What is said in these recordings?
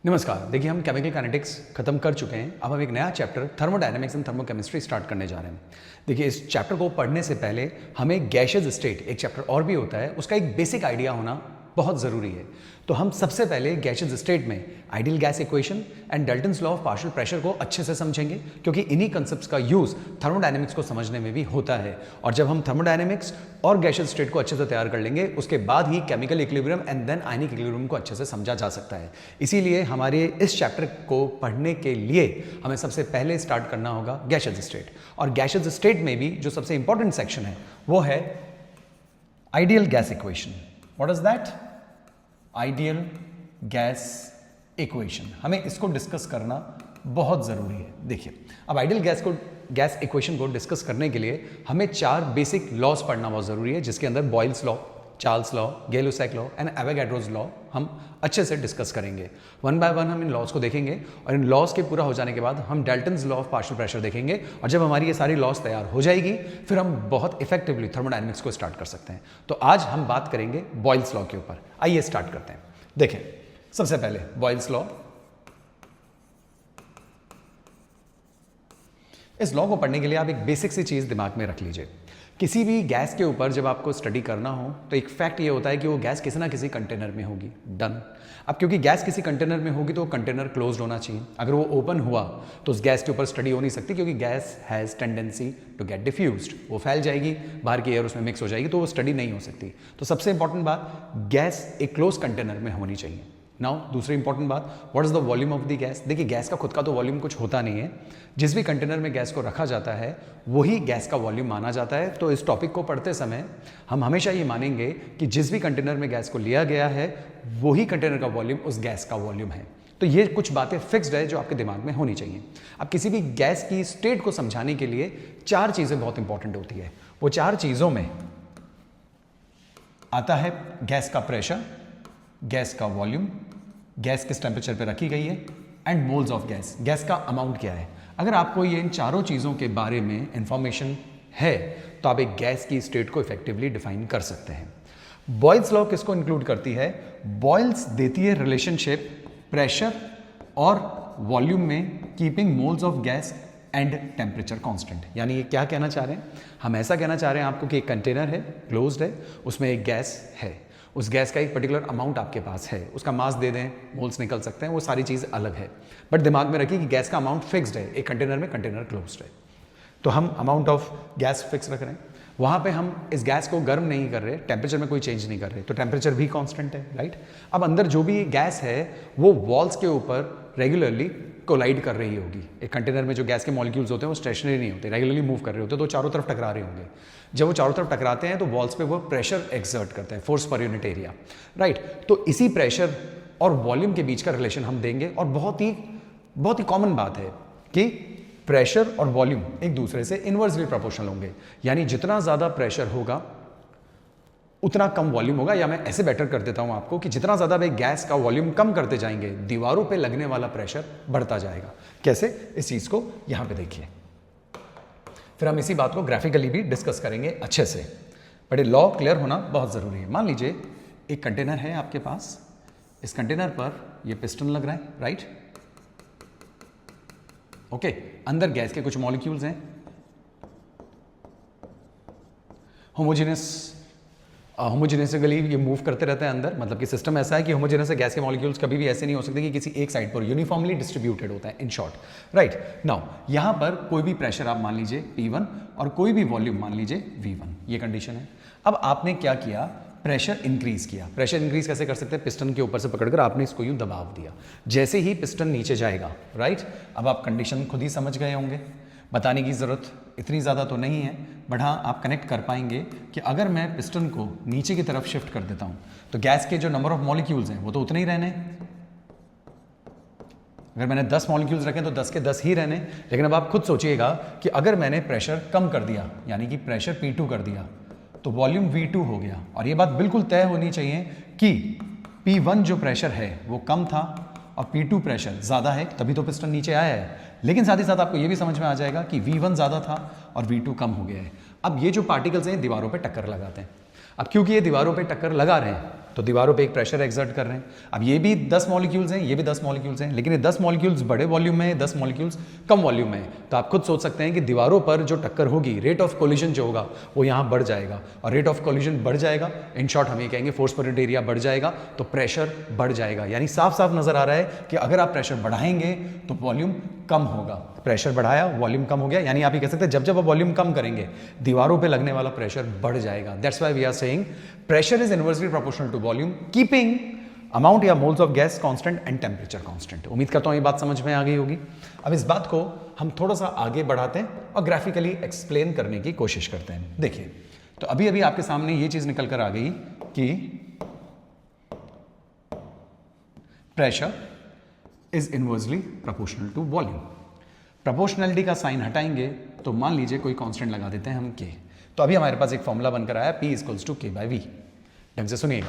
नमस्कार। देखिए, हम केमिकल काइनेटिक्स खत्म कर चुके हैं। अब हम एक नया chapter thermodynamics and thermochemistry start करने जा रहे हैं। देखिए, इस चैप्टर को पढ़ने से पहले हमें गैसियस स्टेट, एक चैप्टर और भी होता है, उसका एक बेसिक आइडिया होना बहुत ज़रूरी है। तो हम सबसे पहले गैसियस स्टेट में ideal gas equation and Dalton's law of partial pressure को अच्छे से समझेंगे, क्योंकि इन्हीं कंसेप्ट्स का यूज़ थर्मोडायनेमिक्स को समझने में भी होता है। और जब हम थर्मोडायनेमिक्स और गैसियस स्टेट को अच्छे से तैयार कर लेंगे, उसके बाद ही chemical equilibrium and then ionic equilibrium को अच्छे से समझा जा सकता है। इसीलिए हमारे इस चैप्टर को पढ़ने के लिए हमें सबसे पहले स्टार्ट करना होगा गैसियस स्टेट। और गैसियस स्टेट में भी जो सबसे इंपॉर्टेंट सेक्शन है वो है ideal gas equation. What is that? Ideal gas equation. हमें इसको डिस्कस करना बहुत ज़रूरी है। देखिए, अब आइडियल गैस इक्वेशन को डिस्कस करने के लिए हमें 4 बेसिक लॉज पढ़ना बहुत ज़रूरी है, जिसके अंदर Boyle's law, Charles law, Gay Lussac law and Avogadro's law हम अच्छे से डिस्कस करेंगे। वन बाय वन हम इन लॉज को देखेंगे और इन लॉज के पूरा हो जाने के बाद हम Dalton's law of partial pressure देखेंगे। और जब हमारी ये सारी लॉज तैयार हो जाएगी, फिर हम बहुत इफेक्टिवली थर्मोडायनेमिक्स को स्टार्ट कर सकते हैं। तो आज हम बात करेंगे बॉयल्स लॉ के ऊपर। आइए स्टार्ट करते हैं। देखें, सबसे पहले बॉयल्स लॉ। इस लॉ को पढ़ने के लिए आप एक बेसिक सी चीज़ दिमाग में रख लीजिए। किसी भी गैस के ऊपर जब आपको स्टडी करना हो तो एक फैक्ट ये होता है कि वो गैस किसी ना किसी कंटेनर में होगी। डन। अब क्योंकि गैस किसी कंटेनर में होगी तो वो कंटेनर क्लोज होना चाहिए। अगर वो ओपन हुआ तो उस गैस के ऊपर स्टडी हो नहीं सकती, क्योंकि gas has tendency to get diffused. वो फैल जाएगी, बाहर की एयर उसमें मिक्स हो जाएगी, तो वो स्टडी नहीं हो सकती। तो सबसे इंपॉर्टेंट बात, गैस एक क्लोज कंटेनर में होनी चाहिए। नाउ दूसरी इंपॉर्टेंट बात, what is the volume of the gas. देखिए, गैस का खुद का तो वॉल्यूम कुछ होता नहीं है। जिस भी कंटेनर में गैस को रखा जाता है वही गैस का वॉल्यूम माना जाता है। तो इस टॉपिक को पढ़ते समय हम हमेशा ये मानेंगे कि जिस भी कंटेनर में गैस को लिया गया है वही कंटेनर का वॉल्यूम उस गैस का वॉल्यूम है। तो ये कुछ बातें फिक्स्ड है जो आपके दिमाग में होनी चाहिए। अब किसी भी गैस की स्टेट को समझाने के लिए 4 चीज़ें बहुत इंपॉर्टेंट होती है। वो 4 चीज़ों में आता है गैस का प्रेशर, गैस का वॉल्यूम, गैस किस टेम्परेचर पे रखी गई है, and moles of gas, gas का अमाउंट क्या है। अगर आपको ये इन चारों चीज़ों के बारे में इंफॉर्मेशन है तो आप एक गैस की स्टेट को इफेक्टिवली डिफाइन कर सकते हैं। बॉयल्स लॉ किसको इंक्लूड करती है? बॉयल्स देती है रिलेशनशिप प्रेशर और वॉल्यूम में, keeping moles of gas and temperature constant. यानी ये क्या कहना चाह रहे हैं? हम ऐसा कहना चाह रहे हैं आपको कि एक कंटेनर है, क्लोज्ड है, उसमें एक गैस है, उस गैस का एक पर्टिकुलर अमाउंट आपके पास है, उसका मास दे दें, मोल्स निकल सकते हैं, वो सारी चीज़ अलग है। बट दिमाग में रखिए कि गैस का अमाउंट फिक्स्ड है। एक कंटेनर में कंटेनर क्लोज्ड है, तो हम अमाउंट ऑफ गैस फिक्स रख रहे हैं। वहाँ पे हम इस गैस को गर्म नहीं कर रहे, टेम्परेचर में कोई चेंज नहीं कर रहे, तो टेम्परेचर भी कांस्टेंट है, राइट। अब अंदर जो भी गैस है वो वॉल्स के ऊपर रेगुलरली कोलाइड कर रही होगी। एक कंटेनर में जो गैस के मॉलिक्यूल्स होते हैं वो स्टेशनरी नहीं होते, रेगुलरली मूव कर रहे होते हैं, तो चारों तरफ टकरा रहे होंगे। जब वो चारों तरफ टकराते हैं तो वॉल्स पे वो प्रेशर एक्सर्ट करते हैं, force per unit area, right. तो इसी प्रेशर और वॉल्यूम के बीच का रिलेशन हम देंगे। और बहुत ही कॉमन बात है कि प्रेशर और वॉल्यूम एक दूसरे से इनवर्सली प्रोपोर्शनल होंगे। यानी जितना ज़्यादा प्रेशर होगा उतना कम वॉल्यूम होगा। या मैं ऐसे बेटर कर देता हूं आपको कि जितना ज़्यादा वे गैस का वॉल्यूम कम करते जाएंगे, दीवारों पे लगने वाला प्रेशर बढ़ता जाएगा। कैसे? इस चीज़ को यहां पे देखिए। फिर हम इसी बात को ग्राफिकली भी डिस्कस करेंगे अच्छे से। बट ये लॉ क्लियर होना बहुत ज़रूरी है। मान लीजिए एक कंटेनर है आपके पास, इस कंटेनर पर ये पिस्टन लग रहा है, राइट। ओके, अंदर गैस के कुछ मॉलिक्यूल्स हैं, होमोजेनियसली ये मूव करते रहते हैं अंदर। मतलब कि सिस्टम ऐसा है कि होमोजेनियस गैस के मॉलिक्यूल्स कभी भी ऐसे नहीं हो सकते कि किसी एक साइड पर, यूनिफॉर्मली डिस्ट्रीब्यूटेड होता है, इन शॉर्ट, राइट। नाउ यहाँ पर कोई भी प्रेशर आप मान लीजिए P1 और कोई भी वॉल्यूम मान लीजिए V1, ये कंडीशन है। अब आपने क्या किया? प्रेशर इंक्रीज किया। प्रेशर इंक्रीज कैसे कर सकते हैं? पिस्टन के ऊपर से पकड़कर आपने इसको यूं दबाव दिया। जैसे ही पिस्टन नीचे जाएगा, राइट। अब आप कंडीशन खुद ही समझ गए होंगे, बताने की ज़रूरत इतनी ज़्यादा तो नहीं है, बट हाँ आप कनेक्ट कर पाएंगे कि अगर मैं पिस्टन को नीचे की तरफ शिफ्ट कर देता हूँ तो गैस के जो नंबर ऑफ मॉलिक्यूल्स हैं वो तो उतने ही रहने। अगर मैंने 10 मॉलिक्यूल्स रखे तो 10 के 10 ही रहने। लेकिन अब आप खुद सोचिएगा कि अगर मैंने प्रेशर कम कर दिया, यानी कि प्रेशर P2 कर दिया, तो वॉल्यूम V2 हो गया। और ये बात बिल्कुल तय होनी चाहिए कि P1 जो प्रेशर है वो कम था और P2 प्रेशर ज़्यादा है, तभी तो पिस्टन नीचे आया है। लेकिन साथ ही साथ आपको ये भी समझ में आ जाएगा कि V1 ज़्यादा था और V2 कम हो गया है। अब ये जो पार्टिकल्स हैं दीवारों पे टक्कर लगाते हैं। अब क्योंकि ये दीवारों पे टक्कर लगा रहे हैं तो दीवारों पे एक प्रेशर एक्सर्ट कर रहे हैं। अब ये भी 10 मॉलिक्यूल्स हैं, ये भी 10 मॉलिक्यूल्स हैं, लेकिन ये 10 मॉलिक्यूल्स बड़े वॉल्यूम में है, 10 मॉलिक्यूल्स कम वॉल्यूम में है। तो आप खुद सोच सकते हैं कि दीवारों पर जो टक्कर होगी, रेट ऑफ कोलिजन जो होगा वो यहाँ बढ़ जाएगा, और रेट ऑफ कोलिजन बढ़ जाएगा, इन शॉर्ट हम ये कहेंगे फोर्स पर यूनिट एरिया बढ़ जाएगा, तो प्रेशर बढ़ जाएगा। यानी साफ साफ नजर आ रहा है कि अगर आप प्रेशर बढ़ाएंगे तो वॉल्यूम कम होगा। प्रेशर बढ़ाया, वॉल्यूम कम हो गया, यानी आप ये कह सकते हैं जब जब आप वॉल्यूम कम करेंगे दीवारों पे लगने वाला प्रेशर बढ़ जाएगा। That's why we are saying pressure is inversely proportional to volume, keeping amount या moles of gas constant and temperature constant. उम्मीद करता हूं ये बात समझ में आ गई होगी। अब इस बात को हम थोड़ा सा आगे बढ़ाते हैं और ग्राफिकली एक्सप्लेन करने की कोशिश करते हैं। देखिए, तो अभी अभी आपके सामने ये चीज निकल कर आ गई कि pressure is inversely proportional to volume. Proportionality का साइन हटाएंगे तो मान लीजिए कोई कांस्टेंट लगा देते हैं हम के। तो अभी हमारे पास एक फॉर्मूला बनकर आया P इक्वल्स टू K/V। ढंग से सुनिएगा।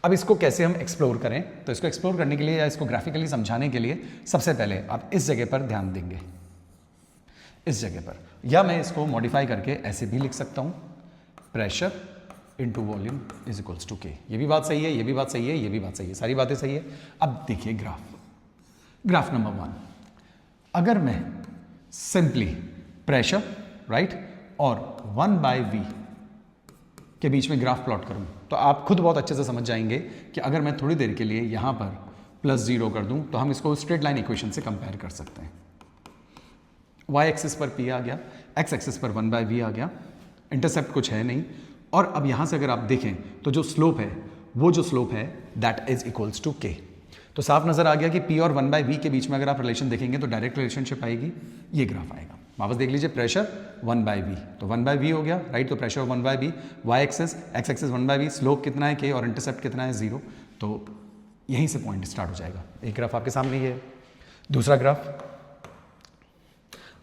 अब इसको कैसे हम एक्सप्लोर करें, तो इसको एक्सप्लोर करने के लिए या इसको ग्राफिकली समझाने के लिए सबसे पहले आप इस जगह पर ध्यान देंगे, इस जगह पर, या मैं इसको मॉडिफाई करके ऐसे भी लिख सकता हूं, pressure into volume is equals to K. ये भी बात सही है, ये भी बात सही है, ये भी बात सही है, सारी बातें सही है। अब देखिए ग्राफ नंबर 1, अगर मैं सिंपली प्रेशर राइट और 1/V के बीच में ग्राफ प्लॉट करूं तो आप खुद बहुत अच्छे से समझ जाएंगे कि अगर मैं थोड़ी देर के लिए यहां पर +0 कर दूं तो हम इसको स्ट्रेट लाइन इक्वेशन से कंपेयर कर सकते हैं। y एक्सिस पर P आ गया, x एक्सिस पर 1/V आ गया, इंटरसेप्ट कुछ है नहीं, और अब यहां से अगर आप देखें तो जो स्लोप है, वो जो स्लोप है that is equals to K। तो साफ नजर आ गया कि P और 1/V के बीच में अगर आप रिलेशन देखेंगे तो डायरेक्ट रिलेशनशिप आएगी, ये ग्राफ आएगा। वापस देख लीजिए, प्रेशर 1/V, तो 1/V हो गया राइट, तो pressure 1/V, y axis x axis 1/V, slope कितना है K और इंटरसेप्ट कितना है 0, तो यहीं से पॉइंट स्टार्ट हो जाएगा। एक ग्राफ आपके सामने ये है। दूसरा ग्राफ,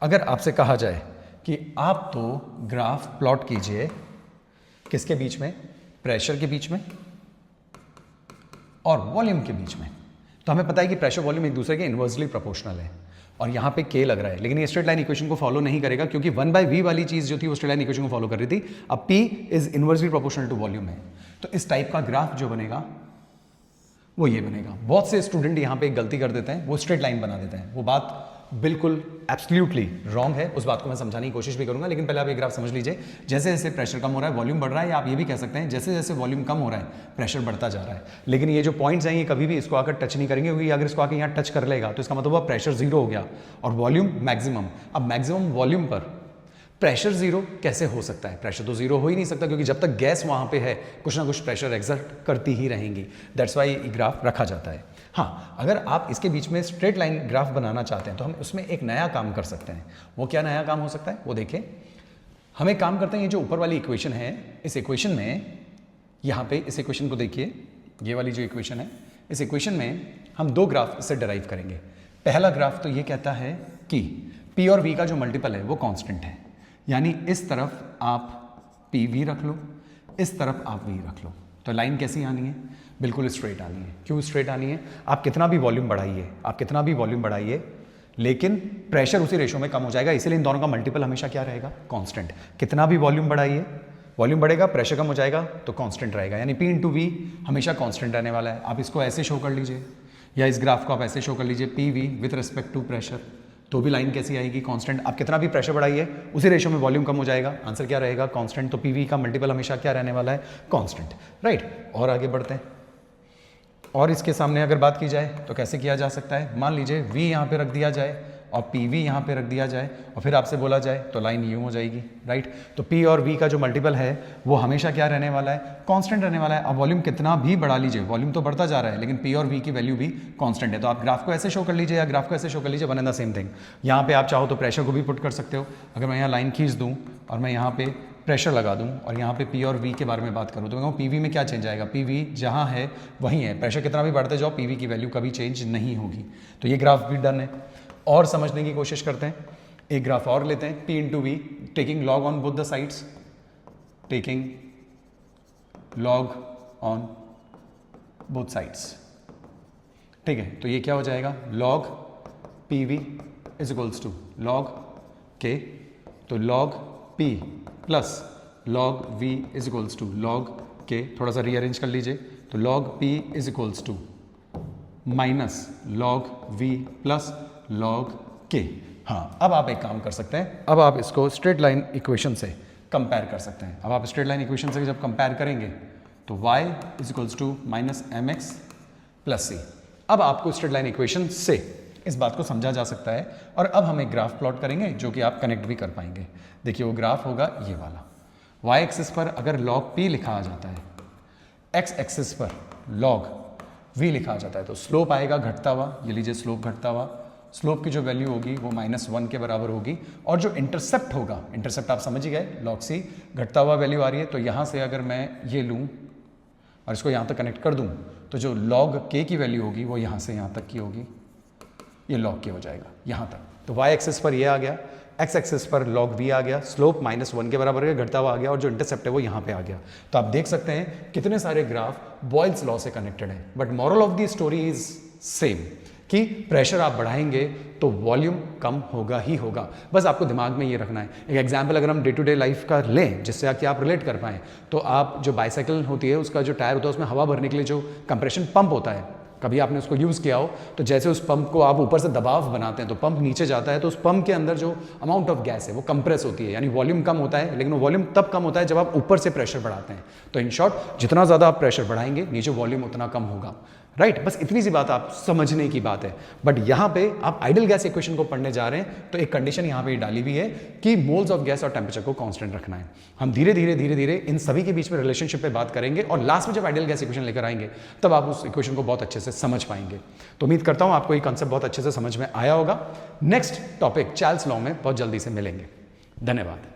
अगर आपसे कहा जाए कि आप तो ग्राफ प्लॉट कीजिए किसके बीच में, प्रेशर के बीच में और वॉल्यूम के बीच में, तो हमें पता है कि प्रेशर वॉल्यूम एक दूसरे के इनवर्सली प्रोपोर्शनल है और यहाँ पे K लग रहा है, लेकिन ये स्ट्रेट लाइन इक्वेशन को फॉलो नहीं करेगा क्योंकि 1/V वाली चीज जो थी वो स्ट्रेट लाइन इक्वेशन को फॉलो कर रही थी। अब P is inversely proportional to volume है, तो इस टाइप का ग्राफ जो बनेगा वो ये बनेगा। बहुत से स्टूडेंट यहाँ पे एक गलती कर देते हैं, वो स्ट्रेट लाइन बना देते हैं। वो बात बिल्कुल एब्सोल्युटली रॉन्ग है, उस बात को मैं समझाने की कोशिश भी करूंगा, लेकिन पहले आप ये ग्राफ समझ लीजिए। जैसे जैसे प्रेशर कम हो रहा है वॉल्यूम बढ़ रहा है, या आप ये भी कह सकते हैं जैसे जैसे वॉल्यूम कम हो रहा है प्रेशर बढ़ता जा रहा है। लेकिन ये जो पॉइंट्स हैं ये कभी भी इसको आकर टच नहीं करेंगे, क्योंकि अगर इसको आकर यहाँ टच कर लेगा तो इसका मतलब हुआ प्रेशर 0 हो गया और वॉल्यूम मैक्सिमम। अब मैक्सिमम वॉल्यूम पर प्रेशर 0 कैसे हो सकता है? प्रेशर तो 0 हो ही नहीं सकता, क्योंकि जब तक गैस वहां पे है कुछ ना कुछ प्रेशर एक्सर्ट करती ही रहेंगी। दैट्स वाई ग्राफ रखा जाता है। हाँ, अगर आप इसके बीच में स्ट्रेट लाइन ग्राफ बनाना चाहते हैं तो हम उसमें एक नया काम कर सकते हैं। वो क्या नया काम हो सकता है वो देखिए। हम एक काम करते हैं, ये जो ऊपर वाली इक्वेशन है, इस इक्वेशन में यहाँ पे इस इक्वेशन को देखिए, ये वाली जो इक्वेशन है, इस इक्वेशन में हम 2 ग्राफ इससे डराइव करेंगे। पहला ग्राफ तो ये कहता है कि P और V का जो मल्टीपल है वो कांस्टेंट है, यानी इस तरफ आप PV रख लो, इस तरफ आप V रख लो, तो लाइन कैसी आनी है? बिल्कुल स्ट्रेट आनी है। क्यों स्ट्रेट आनी है? आप कितना भी वॉल्यूम बढ़ाइए, आप कितना भी वॉल्यूम बढ़ाइए, लेकिन प्रेशर उसी रेशो में कम हो जाएगा, इसीलिए इन दोनों का मल्टीपल हमेशा क्या रहेगा? कांस्टेंट। कितना भी वॉल्यूम बढ़ाइए, वॉल्यूम बढ़ेगा, प्रेशर कम हो जाएगा तो कांस्टेंट रहेगा, यानी P इंटू V हमेशा कांस्टेंट रहने वाला है। आप इसको ऐसे शो कर लीजिए, या इस ग्राफ को आप ऐसे शो कर लीजिए, PV with respect to pressure, तो भी लाइन कैसी आएगी? कांस्टेंट। आप कितना भी प्रेशर बढ़ाइए उसी रेशो में वॉल्यूम कम हो जाएगा, आंसर क्या रहेगा? कांस्टेंट। तो PV का मल्टीपल हमेशा क्या रहने वाला है? Constant, right. और आगे बढ़ते हैं, और इसके सामने अगर बात की जाए तो कैसे किया जा सकता है? मान लीजिए V यहाँ पे रख दिया जाए और PV यहाँ पे रख दिया जाए, और फिर आपसे बोला जाए तो लाइन यूँ हो जाएगी, राइट। तो P और V का जो मल्टीपल है वो हमेशा क्या रहने वाला है? कांस्टेंट रहने वाला है। अब वॉल्यूम कितना भी बढ़ा लीजिए, वॉल्यूम तो बढ़ता जा रहा है, लेकिन P और V की वैल्यू भी कांस्टेंट है। तो आप ग्राफ को ऐसे शो कर लीजिए या ग्राफ को ऐसे शो कर लीजिए, one and the same thing. यहाँ पे आप चाहो तो प्रेशर को भी पुट कर सकते हो। अगर मैं यहाँ लाइन खींच दूँ और मैं यहाँ पे प्रेशर लगा दूं और यहाँ पे P और V के बारे में बात करूँ तो मैं कहूँ PV में क्या चेंज आएगा? PV जहाँ है वहीं है, प्रेशर कितना भी बढ़ते जाओ PV की वैल्यू कभी चेंज नहीं होगी। तो ये ग्राफ भी डन है। और समझने की कोशिश करते हैं, एक ग्राफ और लेते हैं, P into V taking log on both the sides, taking log on both sides, ठीक है। तो ये क्या हो जाएगा? Log PV is equals to log K, तो log P plus log V is equals to log K। थोड़ा सा रीअरेंज कर लीजिए, तो log P is equals to minus log V plus log K। हाँ, अब आप एक काम कर सकते हैं, अब आप इसको स्ट्रेट लाइन इक्वेशन से कंपेयर कर सकते हैं। अब आप स्ट्रेट लाइन इक्वेशन से जब कंपेयर करेंगे तो y is equals to minus M X plus C. अब आपको स्ट्रेट लाइन इक्वेशन से इस बात को समझा जा सकता है। और अब हम एक ग्राफ प्लॉट करेंगे जो कि आप कनेक्ट भी कर पाएंगे। देखिए वो ग्राफ होगा ये वाला। y एक्सिस पर अगर log p लिखा आ जाता है, x एक्सिस पर log v लिखा आ जाता है, तो स्लोप आएगा घटता हुआ, ये लीजिए स्लोप घटता हुआ। स्लोप की जो वैल्यू होगी वो -1 के बराबर होगी। और जो इंटरसेप्ट होगा, इंटरसेप्ट आप समझ ही गए, log c घटता हुआ वैल्यू आ रही है, तो यहाँ से अगर मैं ये लूँ और इसको यहाँ तक कनेक्ट कर दूँ तो जो log k की वैल्यू होगी वो यहाँ से यहाँ तक की होगी, ये log k हो जाएगा यहाँ तक। तो y एक्सिस पर ये आ गया, x एक्सिस पर log v आ गया, स्लोप -1 के बराबर है, घटता हुआ आ गया, और जो इंटरसेप्ट है वो यहाँ पे आ गया। तो आप देख सकते हैं कितने सारे ग्राफ बॉयल्स लॉ से कनेक्टेड है। But moral of the story is same कि प्रेशर आप बढ़ाएंगे तो वॉल्यूम कम होगा ही होगा। बस आपको दिमाग में ये रखना है। एक एग्जांपल अगर हम डे टू डे लाइफ का लें जिससे कि आप रिलेट कर पाएँ, तो आप जो बाइसाइकिल होती है उसका जो टायर होता है उसमें हवा भरने के लिए जो कंप्रेशन पंप होता है, कभी आपने उसको यूज़ किया हो, तो जैसे उस पंप को आप ऊपर से दबाव बनाते हैं तो पंप नीचे जाता है, तो उस पंप के अंदर जो अमाउंट ऑफ गैस है वो कंप्रेस होती है, यानी वॉल्यूम कम होता है। लेकिन वो वॉल्यूम तब कम होता है जब आप ऊपर से प्रेशर बढ़ाते हैं। तो इन शॉर्ट जितना ज़्यादा आप प्रेशर बढ़ाएंगे नीचे वॉल्यूम उतना कम होगा। राइट, बस इतनी सी बात आप समझने की बात है। बट यहाँ पे आप आइडियल गैस इक्वेशन को पढ़ने जा रहे हैं तो एक कंडीशन यहाँ पे डाली हुई है कि मोल्स ऑफ गैस और टेम्परेचर को कांस्टेंट रखना है। हम धीरे धीरे इन सभी के बीच में रिलेशनशिप पे बात करेंगे और लास्ट में जब आइडियल गैस इक्वेशन लेकर आएंगे तब आप उस इक्वेशन को बहुत अच्छे से समझ पाएंगे। तो उम्मीद करता हूँ आपको ये कंसेप्ट बहुत अच्छे से समझ में आया होगा। नेक्स्ट टॉपिक चार्ल्स लॉ में बहुत जल्दी से मिलेंगे। धन्यवाद।